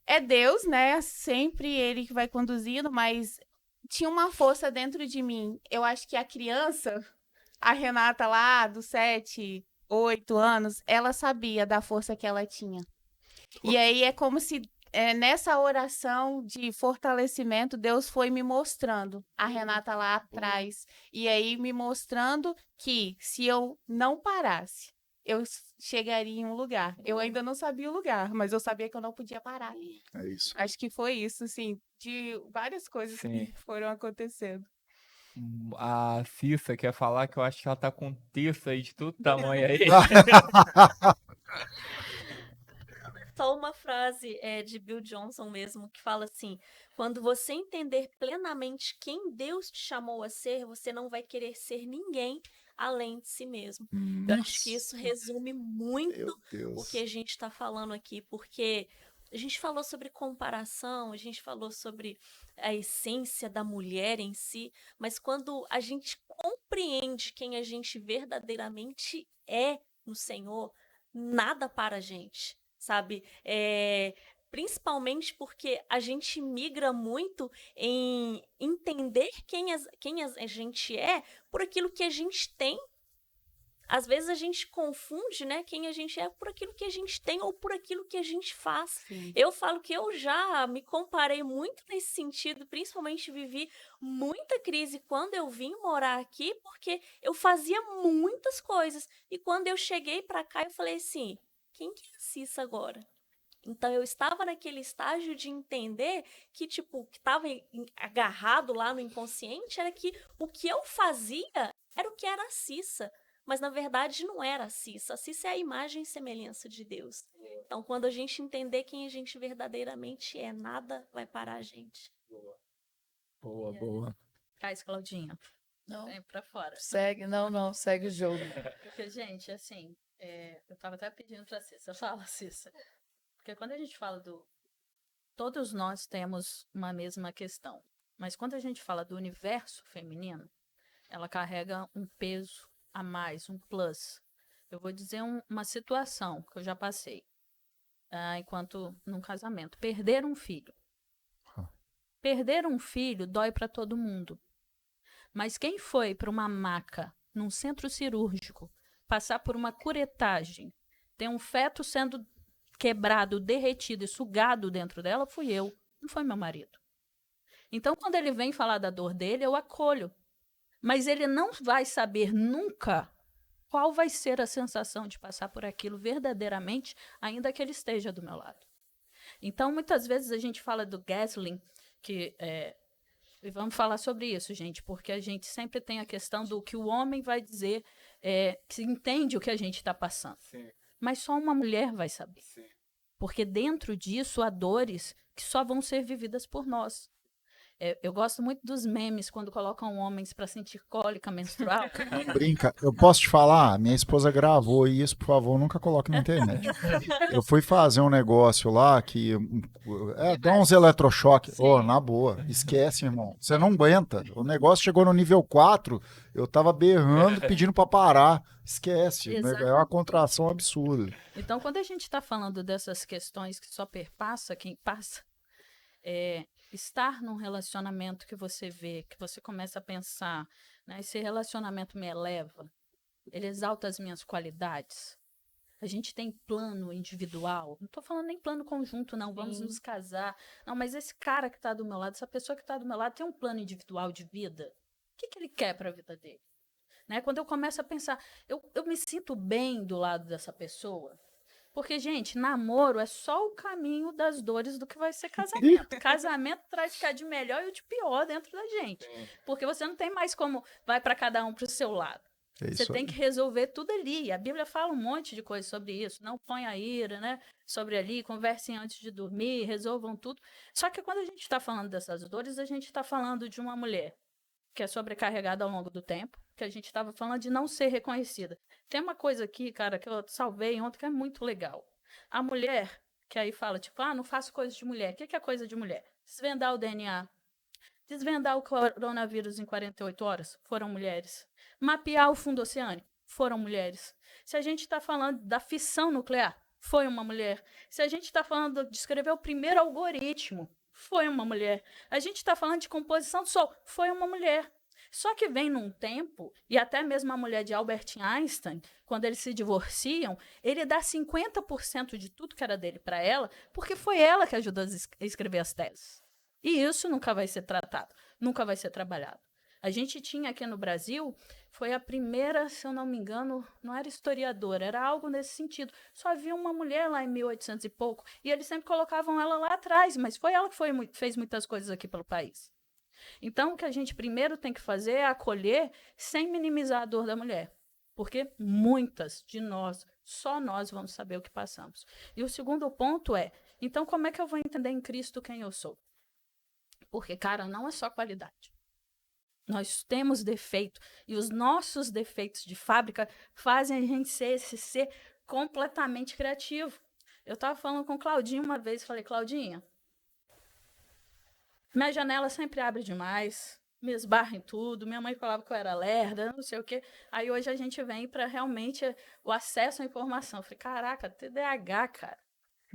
é Deus, né? Sempre Ele que vai conduzindo, mas tinha uma força dentro de mim. Eu acho que a criança, a Renata lá, dos 7, 8 anos, ela sabia da força que ela tinha. E aí é como se nessa oração de fortalecimento, Deus foi me mostrando a Renata lá atrás. E aí me mostrando que se eu não parasse, eu chegaria em um lugar. Eu ainda não sabia o lugar, mas eu sabia que eu não podia parar. É isso. Acho que foi isso, assim, de várias coisas Sim. que foram acontecendo. A Cissa quer falar que eu acho que ela tá com um texto aí de todo tamanho aí. Só uma frase de Bill Johnson mesmo, que fala assim: quando você entender plenamente quem Deus te chamou a ser, você não vai querer ser ninguém além de si mesmo. Eu acho que isso resume muito Meu o Deus. que a gente está falando aqui, porque a gente falou sobre comparação, a gente falou sobre a essência da mulher em si, mas quando a gente compreende quem a gente verdadeiramente é no Senhor, nada para a gente, sabe? Principalmente porque a gente migra muito em entender quem a gente é por aquilo que a gente tem Às vezes a gente confunde, né, quem a gente é por aquilo que a gente tem ou por aquilo que a gente faz. Sim. Eu falo que eu já me comparei muito nesse sentido, principalmente vivi muita crise quando eu vim morar aqui, porque eu fazia muitas coisas. E quando eu cheguei para cá, eu falei assim, quem que é a Cissa agora? Então eu estava naquele estágio de entender que, tipo, o que estava agarrado lá no inconsciente era que o que eu fazia era o que era a Cissa. Mas na verdade não era a Cissa. A Cissa é a imagem e semelhança de Deus. Então, quando a gente entender quem a gente verdadeiramente é, nada vai parar a gente. Boa, boa. Cais, Claudinha, Não, vem pra fora. segue, não, segue o jogo. Porque, gente, assim, eu tava até pedindo pra Cissa, fala, Cissa. Porque quando a gente fala do... Todos nós temos uma mesma questão. Mas quando a gente fala do universo feminino, ela carrega um peso a mais, um plus. Eu vou dizer uma situação que eu já passei enquanto num casamento. Perder um filho. Perder um filho dói para todo mundo. Mas quem foi para uma maca, num centro cirúrgico, passar por uma curetagem, ter um feto sendo quebrado, derretido e sugado dentro dela, fui eu, não foi meu marido. Então, quando ele vem falar da dor dele, eu acolho. Mas ele não vai saber nunca qual vai ser a sensação de passar por aquilo verdadeiramente, ainda que ele esteja do meu lado. Então, muitas vezes a gente fala do gaslighting, e vamos falar sobre isso, gente, porque a gente sempre tem a questão do que o homem vai dizer, que entende o que a gente está passando. Sim, Mas só uma mulher vai saber. sim. Porque dentro disso há dores que só vão ser vividas por nós. Eu gosto muito dos memes quando colocam homens para sentir cólica menstrual. Não brinca. Eu posso te falar? Minha esposa gravou isso, por favor, nunca coloque na internet. Eu fui fazer um negócio lá que dá uns eletrochoques. Ô, na boa, esquece, irmão. Você não aguenta. O negócio chegou no nível 4, eu tava berrando, pedindo para parar. Esquece. É uma contração absurda. Então, quando a gente está falando dessas questões que só perpassa quem passa, estar num relacionamento que você vê, que você começa a pensar, né, esse relacionamento me eleva, ele exalta as minhas qualidades. A gente tem plano individual, não estou falando nem plano conjunto, não, vamos nos casar. Não, mas esse cara que está do meu lado, essa pessoa que está do meu lado tem um plano individual de vida. O que ele quer para a vida dele? Né? Quando eu começo a pensar, eu me sinto bem do lado dessa pessoa. Porque, gente, namoro é só o caminho das dores do que vai ser casamento. Casamento traz o que é de melhor e o de pior dentro da gente. Porque você não tem mais como vai para cada um para o seu lado. Você tem que resolver tudo ali. A Bíblia fala um monte de coisa sobre isso. Não ponha ira, né? Sobre ali, conversem antes de dormir, resolvam tudo. Só que quando a gente está falando dessas dores, a gente está falando de uma mulher que é sobrecarregada ao longo do tempo, que a gente estava falando de não ser reconhecida. Tem uma coisa aqui, cara, que eu salvei ontem, que é muito legal. A mulher, que aí fala, tipo, não faço coisa de mulher. O que é coisa de mulher? Desvendar o DNA. Desvendar o coronavírus em 48 horas. Foram mulheres. Mapear o fundo oceânico. Foram mulheres. Se a gente está falando da fissão nuclear, foi uma mulher. Se a gente está falando de escrever o primeiro algoritmo, foi uma mulher. A gente está falando de composição do Sol, foi uma mulher. Só que vem num tempo, e até mesmo a mulher de Albert Einstein, quando eles se divorciam, ele dá 50% de tudo que era dele para ela, porque foi ela que ajudou a escrever as teses. E isso nunca vai ser tratado, nunca vai ser trabalhado. A gente tinha aqui no Brasil, foi a primeira, se eu não me engano, não era historiadora, era algo nesse sentido. Só havia uma mulher lá em 1800 e pouco, e eles sempre colocavam ela lá atrás, mas foi ela que fez muitas coisas aqui pelo país. Então, o que a gente primeiro tem que fazer é acolher sem minimizar a dor da mulher. Porque muitas de nós, só nós vamos saber o que passamos. E o segundo ponto é, então como é que eu vou entender em Cristo quem eu sou? Porque, cara, não é só qualidade. Nós temos defeito. E os nossos defeitos de fábrica fazem a gente ser esse ser completamente criativo. Eu estava falando com Claudinha uma vez, falei, Claudinha, minha janela sempre abre demais, me esbarra em tudo, minha mãe falava que eu era lerda, não sei o quê. Aí hoje a gente vem para realmente o acesso à informação. Eu falei, caraca, TDAH, cara.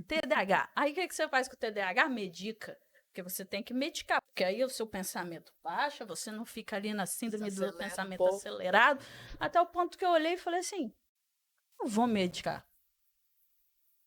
TDAH. Aí o que você faz com o TDAH? Medica. Porque você tem que medicar, porque aí o seu pensamento baixa, você não fica ali na síndrome do Desacelera um pensamento pouco. acelerado, até o ponto que eu olhei e falei assim, não vou medicar.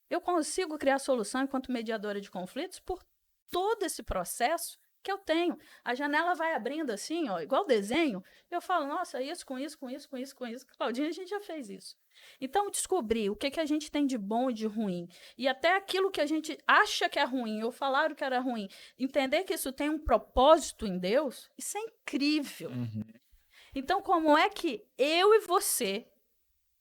Eu consigo criar solução enquanto mediadora de conflitos por todo esse processo que eu tenho. A janela vai abrindo assim, ó, igual desenho, eu falo, nossa, isso, com isso, com isso, com isso, com isso. Claudinha, a gente já fez isso. Então, descobrir o que, que a gente tem de bom e de ruim. E até aquilo que a gente acha que é ruim, ou falaram que era ruim. Entender que isso tem um propósito em Deus, isso é incrível. Então, como é que eu e você,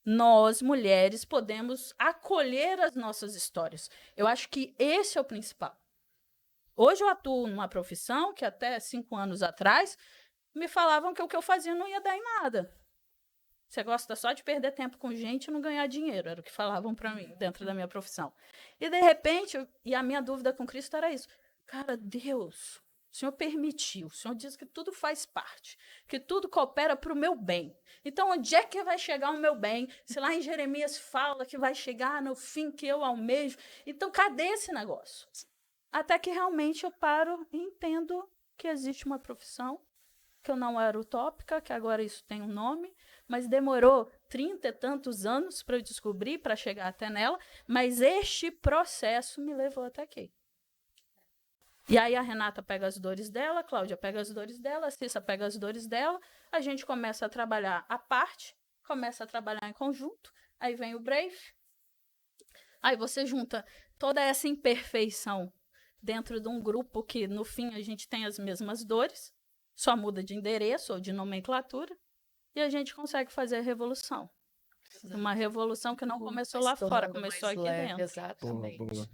nós, mulheres, podemos acolher as nossas histórias? Eu acho que esse é o principal. Hoje eu atuo numa profissão que até 5 anos atrás me falavam que o que eu fazia não ia dar em nada. Você gosta só de perder tempo com gente e não ganhar dinheiro, era o que falavam para mim dentro da minha profissão. E de repente, e a minha dúvida com Cristo era isso. Cara, Deus, o Senhor permitiu, o Senhor diz que tudo faz parte, que tudo coopera para o meu bem. Então, onde é que vai chegar o meu bem? Se lá em Jeremias fala que vai chegar no fim que eu almejo, então cadê esse negócio? Até que realmente eu paro e entendo que existe uma profissão, que eu não era utópica, que agora isso tem um nome, mas demorou 30 e tantos anos para eu descobrir, para chegar até nela, mas este processo me levou até aqui. E aí a Renata pega as dores dela, a Cláudia pega as dores dela, a Cissa pega as dores dela, a gente começa a trabalhar à parte, começa a trabalhar em conjunto, aí vem o Brave, aí você junta toda essa imperfeição dentro de um grupo que, no fim, a gente tem as mesmas dores, só muda de endereço ou de nomenclatura, e a gente consegue fazer a revolução. Uma revolução que não começou lá fora, começou aqui dentro. Exatamente. Boa.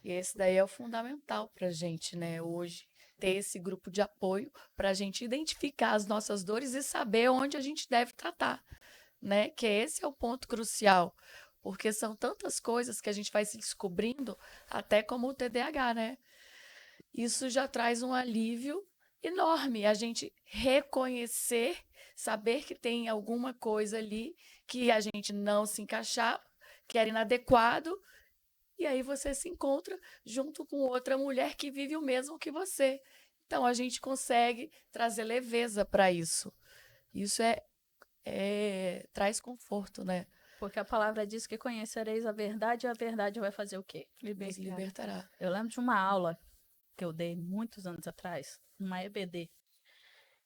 E esse daí é o fundamental para a gente, né, hoje, ter esse grupo de apoio para a gente identificar as nossas dores e saber onde a gente deve tratar, né, que esse é o ponto crucial, porque são tantas coisas que a gente vai se descobrindo, até como o TDAH, né? Isso já traz um alívio enorme, a gente reconhecer, saber que tem alguma coisa ali que a gente não se encaixar, que era inadequado, e aí você se encontra junto com outra mulher que vive o mesmo que você. Então a gente consegue trazer leveza para isso. Isso traz conforto, né? Porque a palavra diz que conhecereis a verdade, e a verdade vai fazer o quê? Nos libertará. Eu lembro de uma aula que eu dei muitos anos atrás, numa EBD.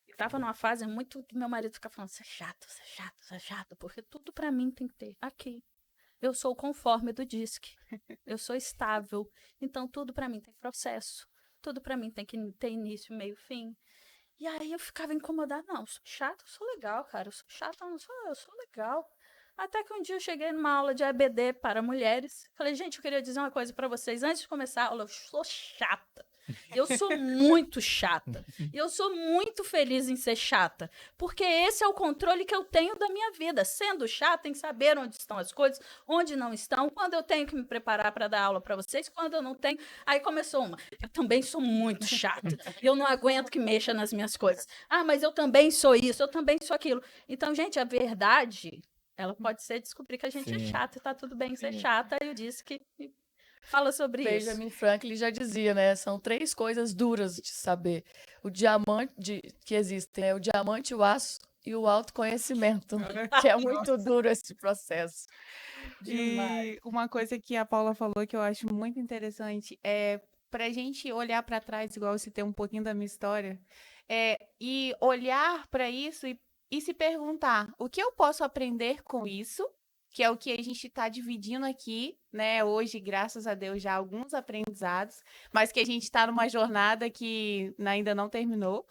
Estava numa fase muito que meu marido ficava falando, você é chato, você é chato, você é chato, porque tudo para mim tem que ter aqui. Eu sou conforme do DISC. Eu sou estável. Então, tudo para mim tem processo. Tudo para mim tem que ter início, meio, fim. E aí eu ficava incomodada. Não, eu sou chata, eu sou legal, cara. Eu sou chata, eu sou legal. Até que um dia eu cheguei numa aula de EBD para mulheres. Falei, gente, eu queria dizer uma coisa para vocês. Antes de começar a aula, eu sou chata. Eu sou muito chata. E eu sou muito feliz em ser chata. Porque esse é o controle que eu tenho da minha vida. Sendo chata em saber onde estão as coisas, onde não estão, quando eu tenho que me preparar para dar aula para vocês, quando eu não tenho. Aí começou uma. Eu também sou muito chata. Eu não aguento que mexa nas minhas coisas. Ah, mas eu também sou isso, eu também sou aquilo. Então, gente, a verdade, ela pode ser descobrir que a gente é chata e tá tudo bem ser chata. E eu disse que fala sobre isso. Benjamin Franklin já dizia, né? São 3 coisas duras de saber. O diamante que existem, o diamante, o aço e o autoconhecimento. Que é muito duro esse processo. E uma coisa que a Paula falou que eu acho muito interessante é para a gente olhar para trás, igual eu citei um pouquinho da minha história, e olhar para isso e se perguntar o que eu posso aprender com isso, que é o que a gente está dividindo aqui, né? Hoje, graças a Deus, já alguns aprendizados, mas que a gente está numa jornada que ainda não terminou.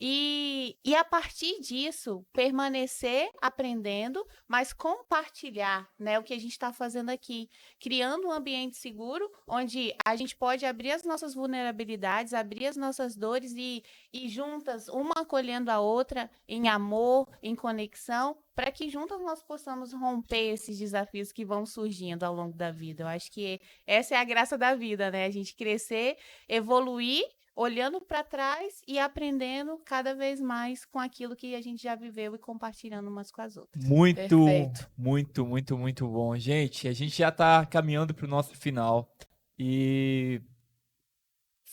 E a partir disso, permanecer aprendendo, mas compartilhar, né, o que a gente está fazendo aqui, criando um ambiente seguro, onde a gente pode abrir as nossas vulnerabilidades, abrir as nossas dores e juntas, uma acolhendo a outra, em amor, em conexão, para que juntas nós possamos romper esses desafios que vão surgindo ao longo da vida. Eu acho que essa é a graça da vida, né? A gente crescer, evoluir, olhando para trás e aprendendo cada vez mais com aquilo que a gente já viveu e compartilhando umas com as outras. Muito, Perfeito. muito bom. Gente, a gente já está caminhando para o nosso final. E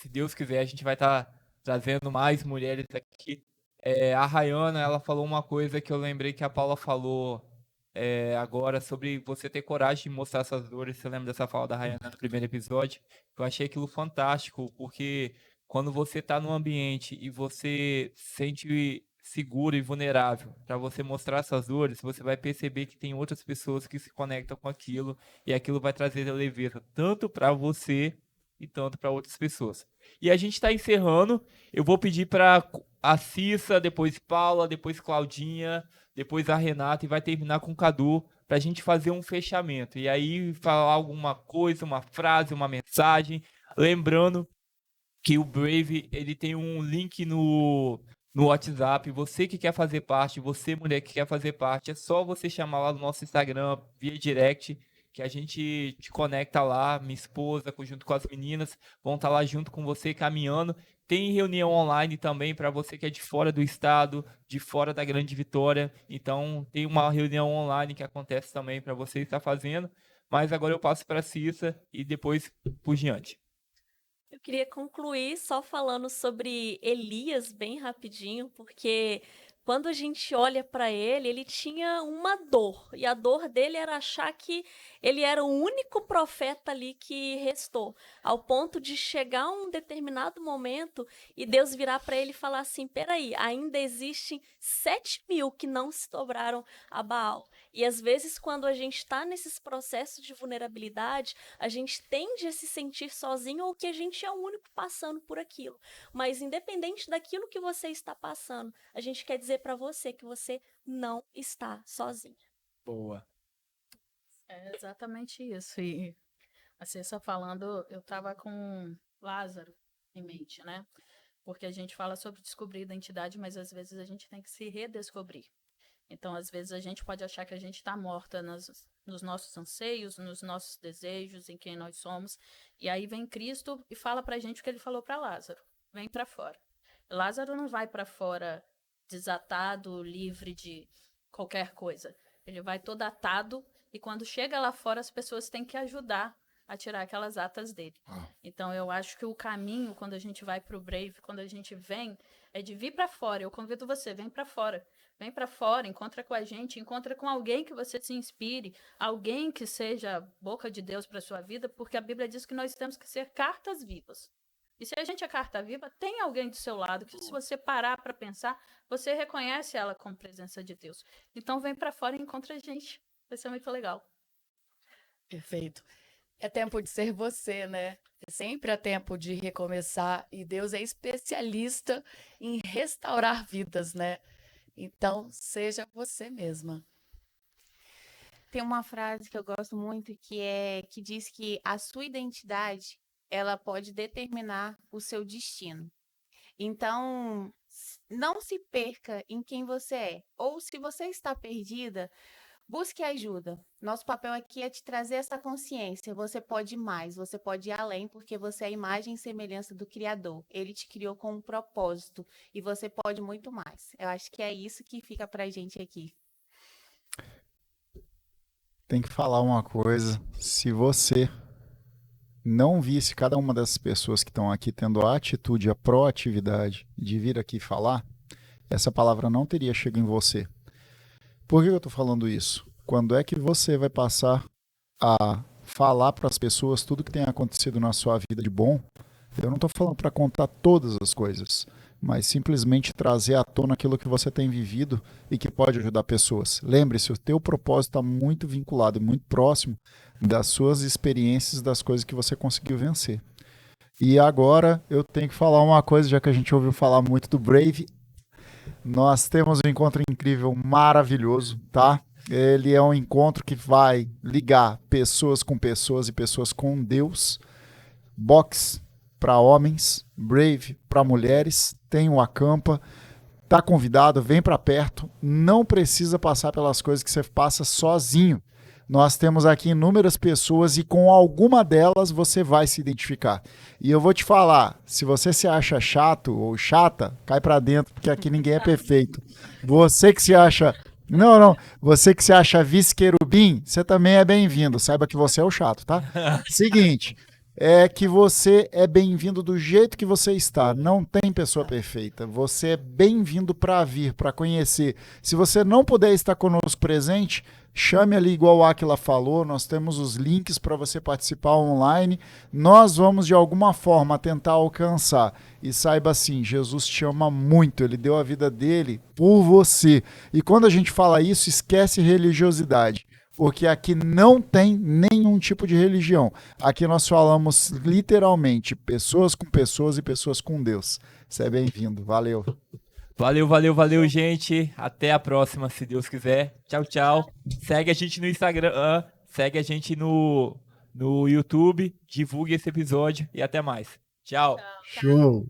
se Deus quiser, a gente vai estar trazendo mais mulheres aqui. A Rayana, ela falou uma coisa que eu lembrei que a Paula falou agora sobre você ter coragem de mostrar suas dores. Você lembra dessa fala da Rayana no primeiro episódio? Eu achei aquilo fantástico, porque quando você está num ambiente e você sente seguro e vulnerável para você mostrar suas dores, você vai perceber que tem outras pessoas que se conectam com aquilo e aquilo vai trazer leveza tanto para você e tanto para outras pessoas. E a gente está encerrando. Eu vou pedir para a Cissa, depois Paula, depois Claudinha, depois a Renata e vai terminar com o Cadu para a gente fazer um fechamento. E aí falar alguma coisa, uma frase, uma mensagem. Lembrando que o Brave ele tem um link no WhatsApp. Você que quer fazer parte, você mulher que quer fazer parte, é só você chamar lá no nosso Instagram via direct, que a gente te conecta lá, minha esposa, junto com as meninas, vão estar lá junto com você, caminhando. Tem reunião online também para você que é de fora do estado, de fora da Grande Vitória. Então, tem uma reunião online que acontece também para você estar fazendo. Mas agora eu passo para a Cissa e depois por diante. Eu queria concluir só falando sobre Elias bem rapidinho, porque quando a gente olha para ele, ele tinha uma dor, e a dor dele era achar que ele era o único profeta ali que restou, ao ponto de chegar um determinado momento e Deus virar para ele e falar assim: peraí, ainda existem 7.000 que não se dobraram a Baal. E às vezes, quando a gente está nesses processos de vulnerabilidade, a gente tende a se sentir sozinho ou que a gente é o único passando por aquilo. Mas independente daquilo que você está passando, a gente quer dizer para você que você não está sozinho. Boa. É exatamente isso. E a Cissa falando, eu estava com Lázaro em mente, né? Porque a gente fala sobre descobrir identidade, mas às vezes a gente tem que se redescobrir. Então, às vezes, a gente pode achar que a gente está morta nos nossos anseios, nos nossos desejos, em quem nós somos. E aí vem Cristo e fala para a gente o que ele falou para Lázaro: vem para fora. Lázaro não vai para fora desatado, livre de qualquer coisa. Ele vai todo atado e quando chega lá fora, as pessoas têm que ajudar a tirar aquelas atas dele. Então, eu acho que o caminho, quando a gente vai para o Brave, quando a gente vem, é de vir para fora. Eu convido você, vem para fora. Vem para fora, encontra com a gente, encontra com alguém que você se inspire, alguém que seja boca de Deus para sua vida, porque a Bíblia diz que nós temos que ser cartas vivas. E se a gente é carta viva, tem alguém do seu lado que, se você parar para pensar, você reconhece ela como presença de Deus. Então vem para fora e encontra a gente. Vai ser muito legal. Perfeito. É tempo de ser você, né? Sempre é tempo de recomeçar e Deus é especialista em restaurar vidas, né? Então, seja você mesma. Tem uma frase que eu gosto muito que diz que a sua identidade, ela pode determinar o seu destino. Então, não se perca em quem você é. Ou se você está perdida, busque ajuda. Nosso papel aqui é te trazer essa consciência. Você pode ir mais, você pode ir além, porque você é a imagem e semelhança do Criador. Ele te criou com um propósito e você pode muito mais. Eu acho que é isso que fica pra gente aqui. Tem que falar uma coisa. Se você não visse cada uma dessas pessoas que estão aqui tendo a atitude, a proatividade de vir aqui falar, essa palavra não teria chegado em você. Por que eu estou falando isso? Quando é que você vai passar a falar para as pessoas tudo que tem acontecido na sua vida de bom? Eu não estou falando para contar todas as coisas, mas simplesmente trazer à tona aquilo que você tem vivido e que pode ajudar pessoas. Lembre-se, o teu propósito está muito vinculado e muito próximo das suas experiências, das coisas que você conseguiu vencer. E agora eu tenho que falar uma coisa, já que a gente ouviu falar muito do Brave. Nós temos um encontro incrível, maravilhoso, tá? Ele é um encontro que vai ligar pessoas com pessoas e pessoas com Deus. Box para homens, Brave para mulheres, tem o Acampa. Tá convidado, vem para perto. Não precisa passar pelas coisas que você passa sozinho. Nós temos aqui inúmeras pessoas e com alguma delas você vai se identificar. E eu vou te falar, se você se acha chato ou chata, cai pra dentro, porque aqui ninguém é perfeito. Você que se acha... Não, você que se acha vice-querubim, você também é bem-vindo. Saiba que você é o chato, tá? Seguinte, é que você é bem-vindo do jeito que você está. Não tem pessoa perfeita. Você é bem-vindo para vir, para conhecer. Se você não puder estar conosco presente, chame ali, igual o Aquila falou. Nós temos os links para você participar online. Nós vamos, de alguma forma, tentar alcançar. E saiba assim, Jesus te ama muito. Ele deu a vida dele por você. E quando a gente fala isso, esquece religiosidade. Porque aqui não tem nenhum tipo de religião. Aqui nós falamos literalmente pessoas com pessoas e pessoas com Deus. Você é bem-vindo. Valeu. Valeu, gente. Até a próxima, se Deus quiser. Tchau, tchau. Segue a gente no Instagram, segue a gente no YouTube, divulgue esse episódio e até mais. Tchau. Show.